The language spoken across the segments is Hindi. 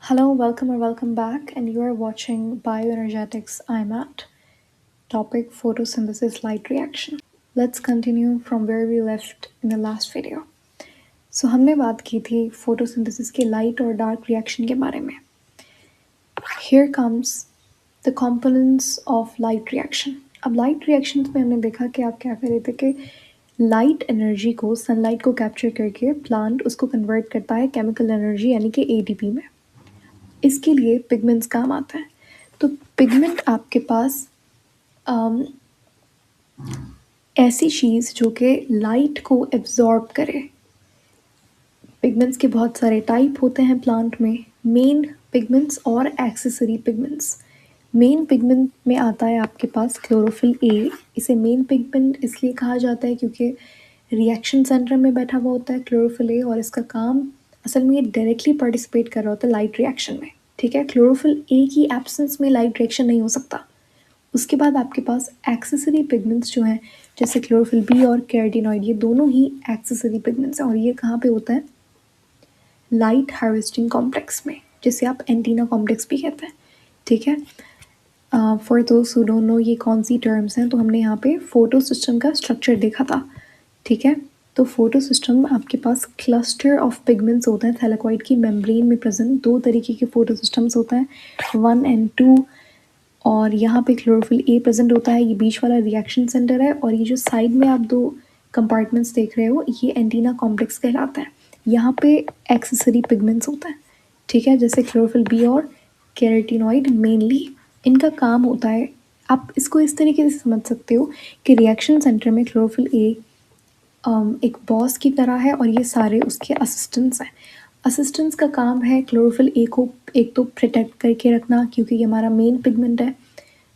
Hello, welcome or welcome back, and you are watching Bioenergetics IMAT. Topic photosynthesis light reaction. Let's continue from where we left in the last video. So हमने बात की थी photosynthesis के light और dark reaction के बारे में. Here comes the components of light reaction. अब light reactions में हमने देखा कि आप क्या कर रहे थे कि लाइट एनर्जी को सनलाइट को कैप्चर करके प्लांट उसको कन्वर्ट करता है केमिकल एनर्जी यानी कि एटीपी में. इसके लिए पिगमेंट्स काम आता है. तो पिगमेंट आपके पास ऐसी चीज़ जो कि लाइट को एब्जॉर्ब करे. पिगमेंट्स के बहुत सारे टाइप होते हैं प्लांट में, मेन पिगमेंट्स और एक्सेसरी पिगमेंट्स. मेन पिगमेंट में आता है आपके पास क्लोरोफिल ए. इसे मेन पिगमेंट इसलिए कहा जाता है क्योंकि रिएक्शन सेंटर में बैठा हुआ होता है क्लोरोफिल ए, और इसका काम असल में ये डायरेक्टली पार्टिसिपेट कर रहा होता है लाइट रिएक्शन में. ठीक है, क्लोरोफिल ए की एब्सेंस में लाइट रिएक्शन नहीं हो सकता. उसके बाद आपके पास एक्सेसरी पिगमेंट्स जो हैं जैसे क्लोरोफिल बी और कैरोटीनॉइड, ये दोनों ही एक्सेसरी पिगमेंट्स हैं और ये कहाँ पे होता है? लाइट हार्वेस्टिंग कॉम्प्लेक्स में, जिसे आप एंटीना कॉम्प्लेक्स भी कहते हैं. ठीक है, for those who don't know ये कौन सी टर्म्स हैं, तो हमने यहाँ पे फोटो सिस्टम का स्ट्रक्चर देखा था. ठीक है, तो फोटो सिस्टम में आपके पास क्लस्टर ऑफ पिगमेंट्स होते हैं थैलेकॉइड की मेम्ब्रेन में प्रेजेंट. दो तरीके के फोटो सिस्टम्स होते हैं, 1 and 2. और यहाँ पे क्लोरोफिल ए प्रेजेंट होता है, ये बीच वाला रिएक्शन सेंटर है, और ये जो साइड में आप दो कंपार्टमेंट्स देख रहे हो ये एंटीना कॉम्प्लेक्स कहलाता है. यहाँ पे एक्सेसरी पिगमेंट्स होता है. ठीक है, जैसे क्लोरोफिल बी और कैरोटीनॉइड मेनली इनका काम होता है. आप इसको इस तरीके से समझ सकते हो कि रिएक्शन सेंटर में क्लोरोफिल ए एक बॉस की तरह है और ये सारे उसके असिस्टेंट्स हैं. असिस्टेंट्स का काम है क्लोरोफिल ए को एक तो प्रोटेक्ट करके रखना क्योंकि ये हमारा मेन पिगमेंट है.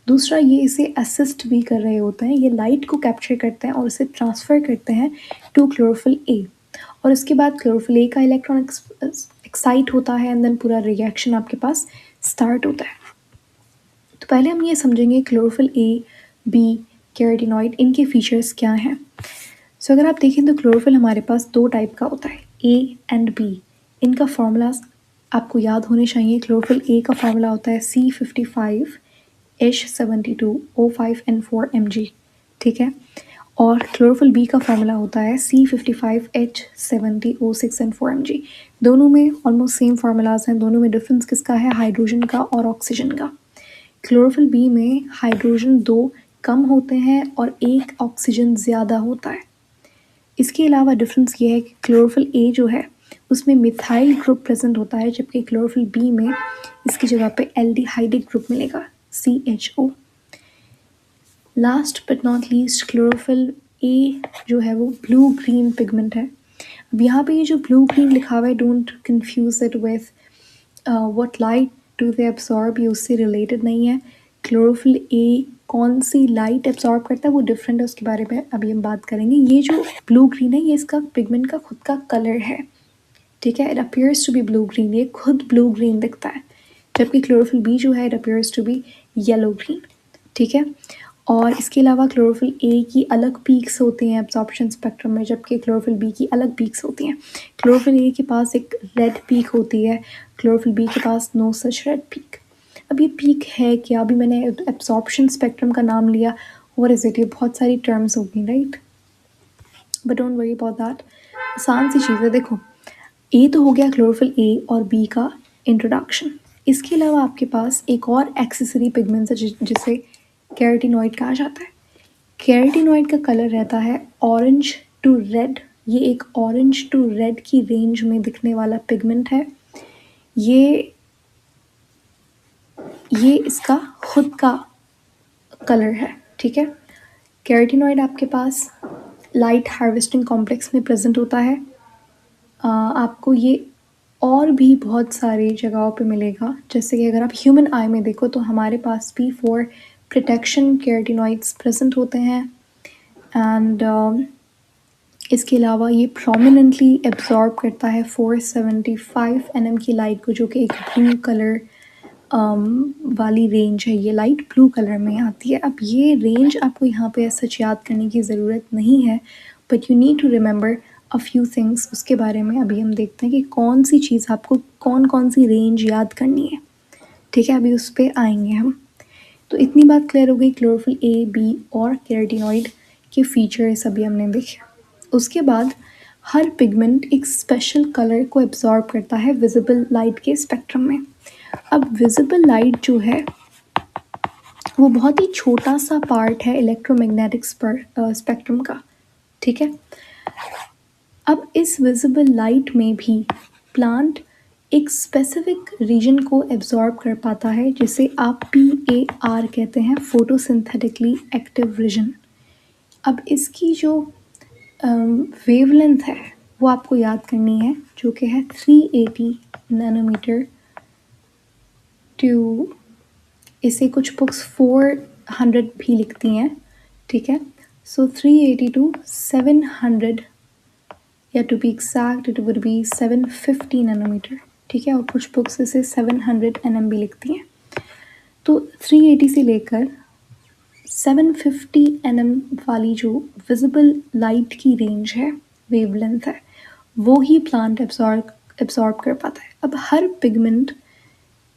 दूसरा, ये इसे असिस्ट भी कर रहे होते हैं, ये लाइट को कैप्चर करते हैं और इसे ट्रांसफ़र करते हैं टू क्लोरोफिल ए. और उसके बाद क्लोरोफिल ए का इलेक्ट्रॉन एक्साइट होता है एंड देन पूरा रिएक्शन आपके पास स्टार्ट होता है. तो पहले हम ये समझेंगे क्लोरोफिल ए, बी, कैरोटीनॉइड, इनके फीचर्स क्या हैं. सो अगर आप देखें तो क्लोरोफिल हमारे पास दो टाइप का होता है, ए एंड बी. इनका फार्मूलाज आपको याद होने चाहिए. क्लोरोफिल ए का फार्मूला होता है C55H72O5N4Mg. ठीक है, और क्लोरोफिल बी का फार्मूला होता है C55H70O6N4Mg. दोनों में ऑलमोस्ट सेम फार्मूलाज हैं. दोनों में डिफरेंस किसका है? हाइड्रोजन का और ऑक्सीजन का. क्लोरोफिल बी में हाइड्रोजन 2 कम होते हैं और 1 ऑक्सीजन ज़्यादा होता है. इसके अलावा डिफरेंस ये है कि क्लोरोफिल ए जो है उसमें मिथाइल ग्रुप प्रेजेंट होता है, जबकि क्लोरोफिल बी में इसकी जगह पे एल्डिहाइडिक ग्रुप मिलेगा, CHO. Last but not least, chlorophyll A जो है वो ब्लू ग्रीन पिगमेंट है. अब यहाँ पे ये जो ब्लू ग्रीन लिखा हुआ है, don't confuse it with what light do they absorb, ये उससे रिलेटेड नहीं है. क्लोरोफिल ए कौन सी लाइट एब्सॉर्ब करता है वो डिफरेंट है, उसके बारे में अभी हम बात करेंगे. ये जो ब्लू ग्रीन है ये इसका पिगमेंट का खुद का कलर है. ठीक है, it appears to be blue green, ये खुद ब्लू ग्रीन दिखता है, जबकि क्लोरोफिल बी जो है it appears to be yellow green. ठीक है, और इसके अलावा क्लोरोफिल ए की अलग पीक्स होती हैं एब्जॉर्प्शन स्पेक्ट्रम में, जबकि क्लोरोफिल बी की अलग पीक्स होती हैं. क्लोरोफिल ए के पास एक रेड पीक होती है, क्लोरोफिल बी के पास नो सच रेड पीक. अब ये पीक है क्या? अभी मैंने एब्जॉर्प्शन स्पेक्ट्रम का नाम लिया, व्हाट इज इट? ये बहुत सारी टर्म्स होगी, right, but don't worry about that. आसान सी चीज़ है. देखो, ए तो हो गया क्लोरोफिल ए और बी का इंट्रोडक्शन. इसके अलावा आपके पास एक और एक्सेसरी पिगमेंट है जिसे कैरोटीनॉइड कहा जाता है. कैरोटीनॉइड का कलर रहता है ऑरेंज टू रेड. ये एक ऑरेंज टू रेड की रेंज में दिखने वाला पिगमेंट है. ये इसका खुद का कलर है. ठीक है, कैरोटीनॉइड आपके पास लाइट हार्वेस्टिंग कॉम्प्लेक्स में प्रेजेंट होता है. आपको ये और भी बहुत सारी जगहों पे मिलेगा, जैसे कि अगर आप ह्यूमन आई में देखो तो हमारे पास भी फॉर प्रोटेक्शन कैरोटीनॉइड्स प्रेजेंट होते हैं. एंड इसके अलावा ये प्रोमिनेंटली एब्जॉर्ब करता है 475 nm की लाइट को, जो कि एक ब्लू कलर वाली रेंज है. ये लाइट ब्लू कलर में आती है. अब ये रेंज आपको यहाँ पे सच याद करने की ज़रूरत नहीं है, but you need to remember a few things उसके बारे में अभी हम देखते हैं कि कौन सी चीज़ आपको कौन कौन सी रेंज याद करनी है। ठीक है, अभी उस पर आएंगे हम। तो इतनी बात क्लियर हो गई क्लोरोफिल ए, बी और कैरोटीनॉइड के फीचर्स अभी हमने देखे। उसके बाद हर पिगमेंट एक स्पेशल कलर को एब्जॉर्ब करता है विजिबल लाइट के स्पेक्ट्रम में। अब विजिबल लाइट जो है वो बहुत ही छोटा सा पार्ट है इलेक्ट्रोमैग्नेटिक स्पेक्ट्रम का। ठीक है, अब इस विजिबल लाइट में भी प्लांट एक स्पेसिफिक रीजन को एब्जॉर्ब कर पाता है जिसे आप PAR कहते हैं, फोटोसिंथेटिकली एक्टिव रीजन। अब इसकी जो वेवलेंथ है वो आपको याद करनी है, जो कि है 380 नैनोमीटर टू, इसे कुछ बुक्स 400 भी लिखती हैं। ठीक है, सो 380 टू 700 या to be exact it would be 750 nanometre. ठीक है, और कुछ बुक्स इसे 700 nm भी लिखती हैं। तो 380 से लेकर 750 nm वाली जो विजिबल लाइट की रेंज है, वेवलेंथ है, वो ही प्लांट एब्सॉर्ब कर पाता है। अब हर पिगमेंट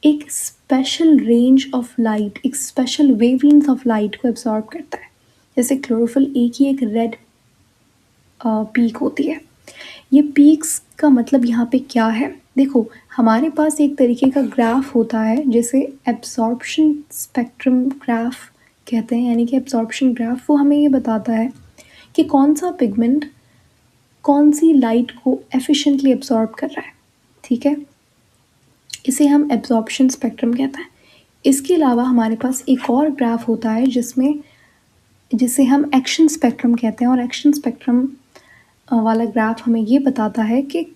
एक स्पेशल रेंज ऑफ लाइट, एक स्पेशल वेवलेंथ ऑफ लाइट को एब्सॉर्ब करता है। जैसे क्लोरोफिल ए की एक रेड पीक होती है। ये पीक्स का मतलब यहाँ पे क्या है, देखो हमारे पास एक तरीके का ग्राफ होता है जिसे एब्सॉर्प्शन स्पेक्ट्रम ग्राफ कहते हैं, यानी कि एब्सॉर्प्शन ग्राफ वो हमें ये बताता है कि कौन सा पिगमेंट कौन सी लाइट को एफिशिएंटली एब्सॉर्ब कर रहा है। ठीक है, इसे हम एब्जॉर्प्शन स्पेक्ट्रम कहते हैं। इसके अलावा हमारे पास एक और ग्राफ होता है जिसे हम एक्शन स्पेक्ट्रम कहते हैं, और एक्शन स्पेक्ट्रम वाला ग्राफ हमें ये बताता है कि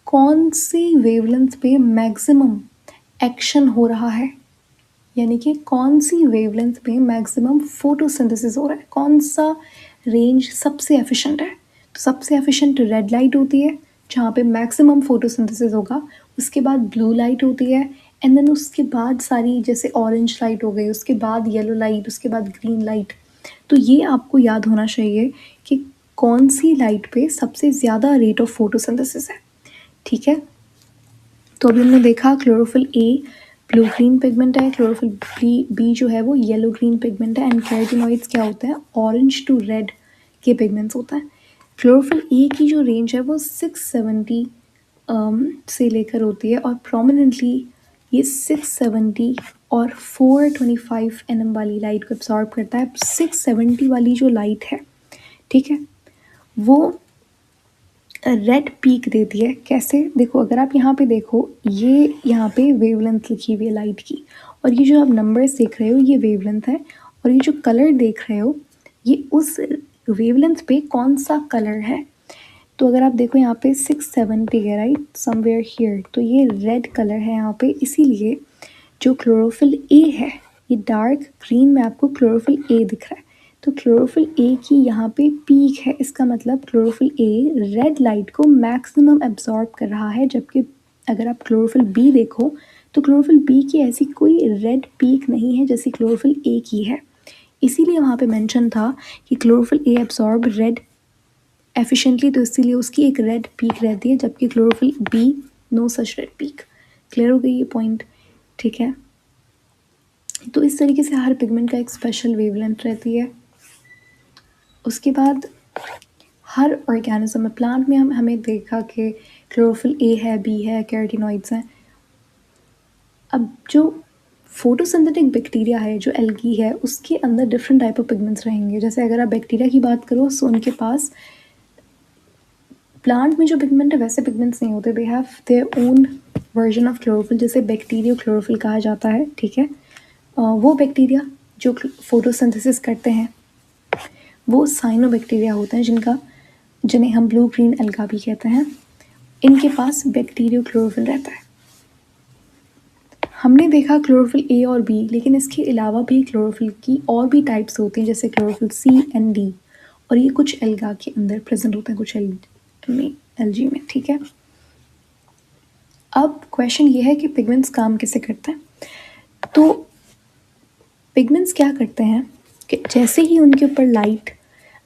कौन सी वेवलेंथ पे मैक्सिमम एक्शन हो रहा है, यानी कि कौन सी वेवलेंथ पे मैक्सिमम फोटोसिंथेसिस हो रहा है, कौन सा रेंज सबसे एफिशिएंट है। तो सबसे एफिशिएंट रेड लाइट होती है जहाँ पे मैक्सिमम फोटोसिंथेसिस होगा, उसके बाद ब्लू लाइट होती है, एंड देन उसके बाद सारी जैसे ऑरेंज लाइट हो गई, उसके बाद येलो लाइट, उसके बाद ग्रीन लाइट। तो ये आपको याद होना चाहिए कि कौन सी लाइट पे सबसे ज़्यादा रेट ऑफ फोटोसिंथेसिस है। ठीक है, तो अभी हमने देखा chlorophyll A blue green pigment है, क्लोरोफिल बी जो है वो येलो ग्रीन पिगमेंट है, एंड कैरोटीनॉइड्स क्या होते हैं, ऑरेंज टू रेड के पिगमेंट्स होता है। क्लोरोफिल ए की जो रेंज है वो 670 से लेकर होती है, और प्रोमिनेंटली ये 670 और 425 nm वाली लाइट को एब्सॉर्ब करता है। 670 वाली जो लाइट है, ठीक है, वो रेड पीक देती है। कैसे, देखो अगर आप यहाँ पे देखो, ये यहाँ पे वेवलेंथ लिखी हुई है लाइट की, और ये जो आप नंबर्स देख रहे हो ये वेवलेंथ है, और ये जो कलर देख रहे हो ये उस वेवलेंथ पे कौन सा कलर है। तो अगर आप देखो यहाँ पे 670 है राइट, समवेयर हियर, तो ये रेड कलर है यहाँ पे, इसीलिए जो क्लोरोफिल ए है ये डार्क ग्रीन में आपको क्लोरोफिल ए दिख रहा है। तो क्लोरोफिल ए की यहाँ पे पीक है, इसका मतलब क्लोरोफिल ए रेड लाइट को मैक्सिमम एब्जॉर्ब कर रहा है, जबकि अगर आप क्लोरोफिल बी देखो तो क्लोरोफिल बी की ऐसी कोई रेड पीक नहीं है जैसी क्लोरोफिल ए की है। इसीलिए वहाँ पे मेंशन था कि chlorophyll A absorb red efficiently, तो इसीलिए उसकी एक रेड पीक रहती है, जबकि chlorophyll B no such red peak. Clear हो गई ये पॉइंट। ठीक है, तो इस तरीके से हर पिगमेंट का एक स्पेशल वेवलेंथ रहती है। उसके बाद हर ऑर्गेनिज्म में, प्लांट में हमें देखा कि क्लोरोफिल ए है, बी है, कैरोटीनॉइड्स हैं। अब जो फोटोसिंथेटिक बैक्टीरिया है, जो एल्गी है, उसके अंदर डिफरेंट टाइप ऑफ पिगमेंट्स रहेंगे। जैसे अगर आप बैक्टीरिया की बात करो तो उनके पास प्लांट में जो पिगमेंट है वैसे पिगमेंट्स नहीं होते, they have their own version of chlorophyll, जिसे बैक्टीरियो क्लोरोफिल कहा जाता है। ठीक है, वो बैक्टीरिया जो फोटोसिंथेसिस करते हैं वो साइनोबैक्टीरिया होते हैं, जिन्हें हम ब्लू ग्रीन एल्गा भी कहते हैं। इनके पास बैक्टीरियो क्लोरोफिल रहता है। हमने देखा क्लोरोफिल ए और बी, लेकिन इसके अलावा भी क्लोरोफिल की और भी टाइप्स होती हैं, जैसे क्लोरोफिल सी एंड डी, और ये कुछ एल्गा के अंदर प्रेजेंट होते हैं, कुछ एलजी में। ठीक है, अब क्वेश्चन ये है कि पिगमेंट्स काम कैसे करते हैं। तो पिगमेंट्स क्या करते हैं कि जैसे ही उनके ऊपर लाइट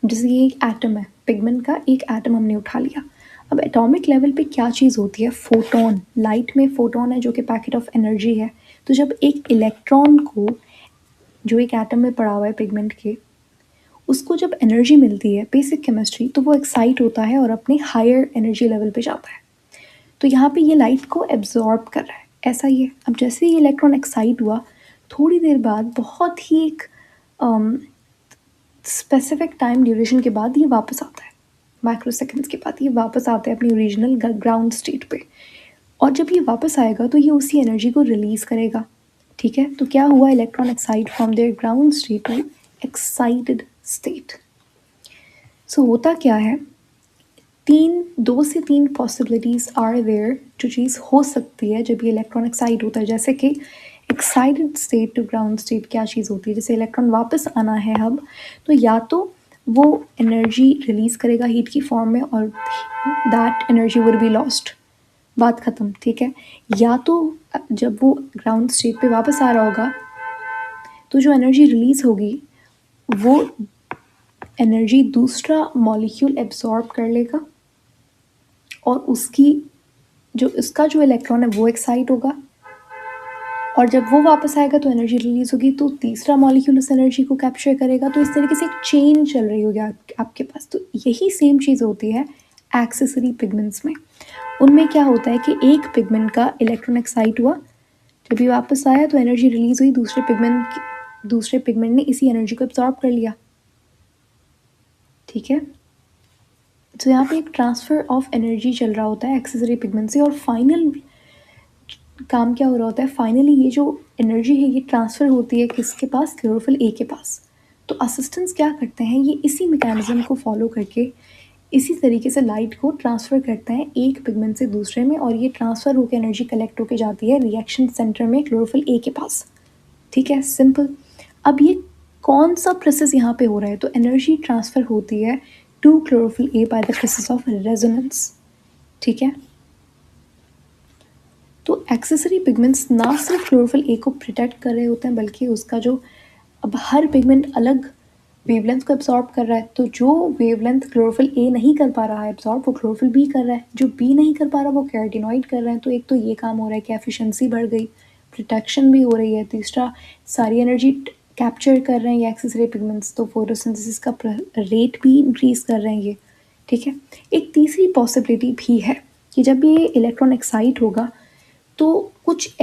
जैसे ये एक एटम है, पिगमेंट का एक एटम हमने उठा लिया। अब एटॉमिक लेवल पे क्या चीज़ होती है? फोटोन। लाइट में फोटोन है जो कि पैकेट ऑफ एनर्जी है। तो जब एक इलेक्ट्रॉन को, जो एक एटम में पड़ा हुआ है पिगमेंट के, उसको जब एनर्जी मिलती है बेसिक केमिस्ट्री, तो वो एक्साइट होता है और अपने हायर एनर्जी लेवल पे जाता है। तो यहाँ पे ये लाइट को एब्जॉर्ब कर रहा है, ऐसा ही है। अब जैसे ही इलेक्ट्रॉन एक्साइट हुआ, थोड़ी देर बाद, बहुत ही एक स्पेसिफिक टाइम ड्यूरेशन के बाद ये वापस आता है, माइक्रो सेकेंड्स के बाद ये वापस आता है अपनी ओरिजिनल ग्राउंड स्टेट पे। और जब ये वापस आएगा तो ये उसी एनर्जी को रिलीज करेगा। ठीक है, तो क्या हुआ? Electron excite from their ground state to excited state. So होता क्या है, दो से तीन पॉसिबिलिटीज आर देयर जो चीज़ हो सकती है जब ये इलेक्ट्रॉन एक्साइट होता है। जैसे कि excited state to ground state क्या चीज़ होती है? जैसे इलेक्ट्रॉन वापस आना है अब, तो या तो वो एनर्जी रिलीज करेगा हीट की फॉर्म में, और that energy would be lost, बात ख़त्म। ठीक है, या तो जब वो ग्राउंड स्टेट पे वापस आ रहा होगा, तो जो एनर्जी रिलीज होगी वो एनर्जी दूसरा मॉलिक्यूल एब्जॉर्ब कर लेगा, और उसका जो इलेक्ट्रॉन है वो एक्साइट होगा, और जब वो वापस आएगा तो एनर्जी रिलीज होगी, तो तीसरा मॉलिक्यूल उस एनर्जी को कैप्चर करेगा। तो इस तरीके से एक चेन चल रही होगी आपके पास। तो यही सेम चीज़ होती है एक्सेसरी पिगमेंट्स में। उनमें क्या होता है कि एक पिगमेंट का इलेक्ट्रॉन एक्साइट हुआ, जब ये वापस आया तो एनर्जी रिलीज हुई, दूसरे पिगमेंट ने इसी एनर्जी को एब्जॉर्ब कर लिया। ठीक है, तो यहाँ पे एक ट्रांसफर ऑफ एनर्जी चल रहा होता है एक्सेसरी पिगमेंट से, और फाइनल काम क्या हो रहा होता है? फाइनली ये जो एनर्जी है ये ट्रांसफर होती है किसके पास? क्लोरोफिल ए के पास। तो असिस्टेंट्स क्या करते हैं? ये इसी मैकेनिज्म को फॉलो करके इसी तरीके से लाइट को ट्रांसफ़र करते हैं एक पिगमेंट से दूसरे में, और ये ट्रांसफ़र होकर एनर्जी कलेक्ट होकर जाती है रिएक्शन सेंटर में क्लोरोफिल ए के पास। ठीक है, सिंपल। अब ये कौन सा प्रोसेस यहाँ पे हो रहा है? तो एनर्जी ट्रांसफ़र होती है to chlorophyll A by the process of resonance. ठीक है, तो एक्सेसरी पिगमेंट्स ना सिर्फ क्लोरोफिल ए को प्रोटेक्ट कर रहे होते हैं, बल्कि उसका जो, अब हर पिगमेंट अलग वेवलेंथ को एब्जॉर्ब कर रहा है, तो जो वेवलेंथ क्लोरोफिल ए नहीं कर पा रहा है एब्जॉर्ब, वो क्लोरोफिल बी कर रहा है। जो बी नहीं कर पा रहा वो कैरोटीनॉइड कर रहे हैं। तो एक तो ये काम हो रहा है कि एफिशिएंसी बढ़ गई, प्रोटेक्शन भी हो रही है। तीसरा, सारी एनर्जी कैप्चर कर रहे हैं ये एक्सेसरी पिगमेंट्स, तो फोटोसिंथेसिस का रेट भी इंक्रीज कर रहे हैं ये। ठीक है, एक तीसरी पॉसिबिलिटी भी है कि जब ये इलेक्ट्रॉन एक्साइट होगा तो कुछ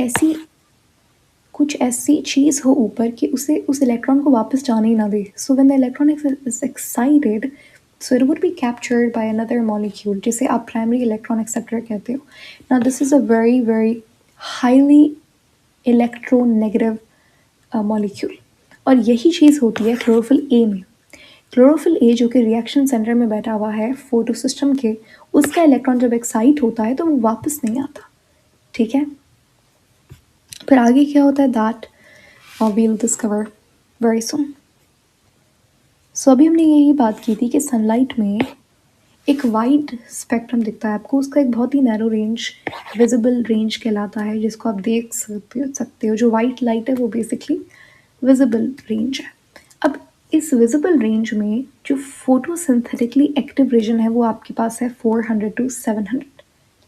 ऐसी चीज़ हो ऊपर कि उसे उस इलेक्ट्रॉन को वापस जाने ही ना दे। So when the electron is excited, so it would be captured by another molecule, जिसे आप प्राइमरी इलेक्ट्रॉन एक्सेप्टर कहते हो। Now this is a very very highly electronegative molecule, और यही चीज़ होती है क्लोरोफिल ए में। क्लोरोफिल ए जो कि रिएक्शन सेंटर में बैठा हुआ है फोटो सिस्टम के, उसका इलेक्ट्रॉन जब एक्साइट होता है तो वो वापस नहीं आता। ठीक है, फिर आगे क्या होता है? That we'll discover very soon. So अभी हमने यही बात की थी कि सनलाइट में एक वाइड स्पेक्ट्रम दिखता है आपको, उसका एक बहुत ही नैरो रेंज, विजिबल रेंज कहलाता है, जिसको आप देख सकते हो। जो वाइट लाइट है वो बेसिकली विजिबल रेंज है। अब इस विजिबल रेंज में जो फोटोसिंथेटिकली एक्टिव रीजन है वो आपके पास है 400 to 700।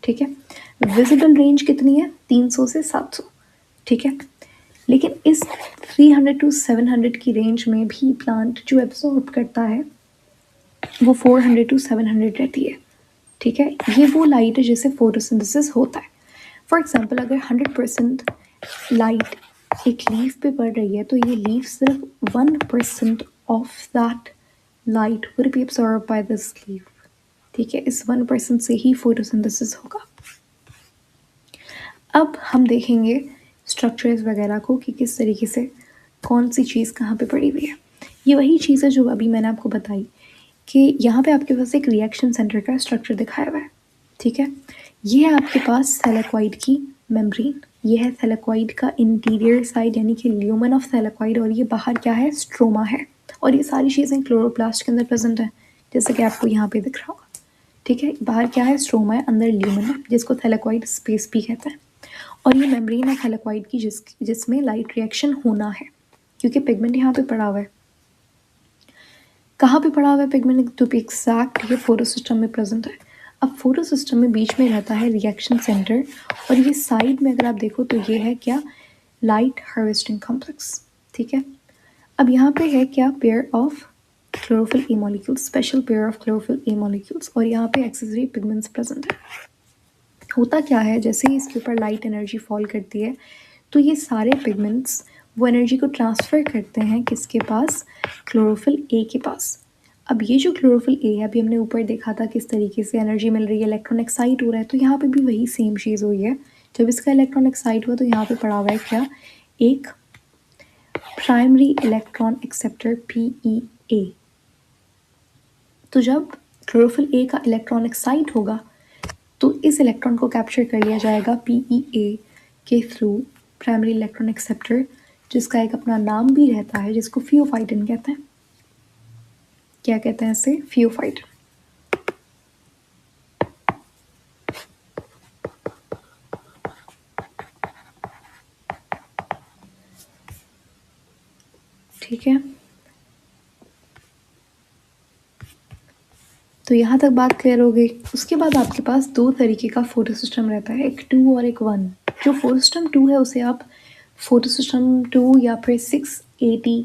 ठीक है, विजिबल रेंज कितनी है? 300 से 700। ठीक है, लेकिन इस 300 to 700 की रेंज में भी प्लांट जो एब्जॉर्ब करता है वो 400 to 700 रहती है। ठीक है, ये वो लाइट है जिससे फोटोसिंथेसिस होता है। फॉर एग्जांपल, अगर 100% लाइट एक लीफ पे पड़ रही है, तो ये लीफ सिर्फ 1% of that light will be absorb by this leaf. ठीक है, इस 1% से ही फोटोसिंथेसिस होगा। अब हम देखेंगे स्ट्रक्चर्स वगैरह को कि किस तरीके से कौन सी चीज़ कहाँ पे पड़ी हुई है। ये वही चीज़ है जो अभी मैंने आपको बताई कि यहाँ पे आपके पास एक रिएक्शन सेंटर का स्ट्रक्चर दिखाया हुआ है। ठीक है, ये है आपके पास थैलेकॉइड की मेम्ब्रेन, ये है थैलेकॉइड का इंटीरियर साइड यानी कि ल्यूमन ऑफ थैलेकॉइड, और ये बाहर क्या है? स्ट्रोमा है। और ये सारी चीज़ें क्लोरोप्लास्ट के अंदर प्रेजेंट है, जैसे कि आपको यहाँ पे दिख रहा होगा। ठीक है, बाहर क्या है? स्ट्रोमा है, अंदर ल्यूमन है, जिसको थैलेकॉइड स्पेस भी कहते हैं। और ये मेम्ब्रेन है थैलेकॉइड की, जिसमें लाइट रिएक्शन होना है, क्योंकि पिगमेंट यहाँ पे पड़ा हुआ है। कहाँ पे पड़ा हुआ है पिगमेंट, टू बी एग्जैक्ट ये फोटोसिस्टम में प्रेजेंट है। अब फोटोसिस्टम में बीच में रहता है रिएक्शन सेंटर, और ये साइड में अगर आप देखो तो ये है क्या, लाइट हार्वेस्टिंग कॉम्प्लेक्स। ठीक है, अब यहाँ पे है क्या, pair of chlorophyll A molecules, special pair of chlorophyll A molecules, और यहाँ पे एक्सेसरी पिगमेंट्स प्रेजेंट है। होता क्या है, जैसे ही इसके ऊपर लाइट एनर्जी फॉल करती है तो ये सारे पिगमेंट्स वो एनर्जी को ट्रांसफ़र करते हैं किसके पास, क्लोरोफिल ए के पास। अब ये जो क्लोरोफिल ए है, अभी हमने ऊपर देखा था किस तरीके से एनर्जी मिल रही है, इलेक्ट्रॉन एक्साइट हो रहा है, तो यहाँ पे भी वही सेम चीज़ हुई है। जब इसका इलेक्ट्रॉन एक्साइट हुआ तो यहाँ पे पड़ा हुआ है क्या, एक प्राइमरी इलेक्ट्रॉन एक्सेप्टर PEA। तो जब क्लोरोफिल ए का इलेक्ट्रॉन एक्साइट होगा तो इस इलेक्ट्रॉन को कैप्चर कर लिया जाएगा PEA के थ्रू प्राइमरी इलेक्ट्रॉन एक्सेप्टर, जिसका एक अपना नाम भी रहता है, जिसको फियोफाइटिन कहते हैं। क्या कहते हैं इसे, फियोफाइटिन। ठीक है, तो यहाँ तक बात क्लियर हो गई। उसके बाद आपके पास दो तरीके का फोटो सिस्टम रहता है, एक 2 और एक 1। जो फोटो सिस्टम 2 है उसे आप फोटो सिस्टम 2 या फिर 680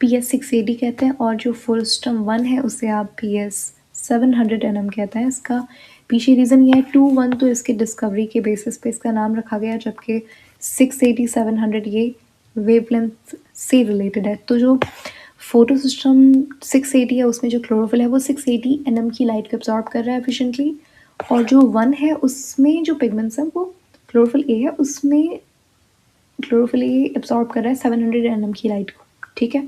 PS680 कहते हैं, और जो फोटो सिस्टम 1 है उसे आप PS700 कहते हैं। इसका पीछे रीज़न ये है, 2-1 तो इसके डिस्कवरी के बेसिस पे इसका नाम रखा गया, जबकि 680 700 ये वेवलेंथ से रिलेटेड है। तो जो फोटो सिस्टम 680 है उसमें जो क्लोरोफिल है वो 680 nm की लाइट को एब्जॉर्ब कर रहा है एफिशिएंटली, और जो 1 है उसमें जो पिगमेंट्स हैं वो क्लोरोफिल ए है, उसमें क्लोरोफिल ए एब्जॉर्ब कर रहा है 700 nm की लाइट को। ठीक है,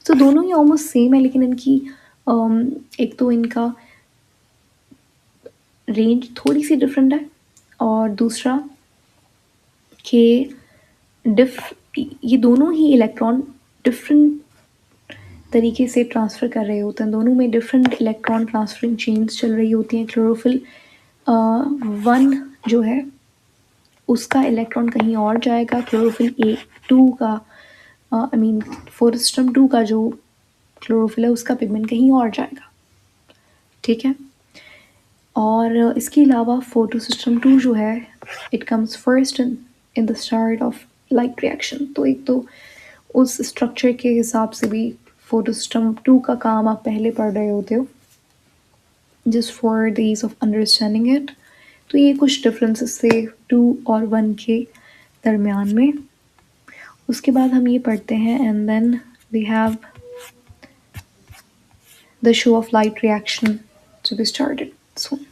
तो दोनों ही ऑलमोस्ट सेम है, लेकिन इनकी एक तो इनका रेंज थोड़ी सी डिफरेंट है, और दूसरा कि ये दोनों ही इलेक्ट्रॉन डिफरेंट तरीके से ट्रांसफ़र कर रहे होते हैं, दोनों में डिफरेंट इलेक्ट्रॉन ट्रांसफरिंग चेन्स चल रही होती हैं। क्लोरोफिल 1 जो है उसका इलेक्ट्रॉन कहीं और जाएगा, क्लोरोफिल ए 2 का आई मीन फोटो सिस्टम 2 का जो क्लोरोफिल है उसका पिगमेंट कहीं और जाएगा। ठीक है, और इसके अलावा फोटो सिस्टम 2 जो है it comes first in the start of light reaction. तो एक तो उस स्ट्रक्चर के हिसाब से भी फोटो सिस्टम 2 का काम आप पहले पढ़ रहे होते हो, just for the ease of understanding it. तो ये कुछ डिफरेंसेस थे 2 और 1 के दरमियान में। उसके बाद हम ये पढ़ते हैं, and then we have the show of light reaction to be started soon.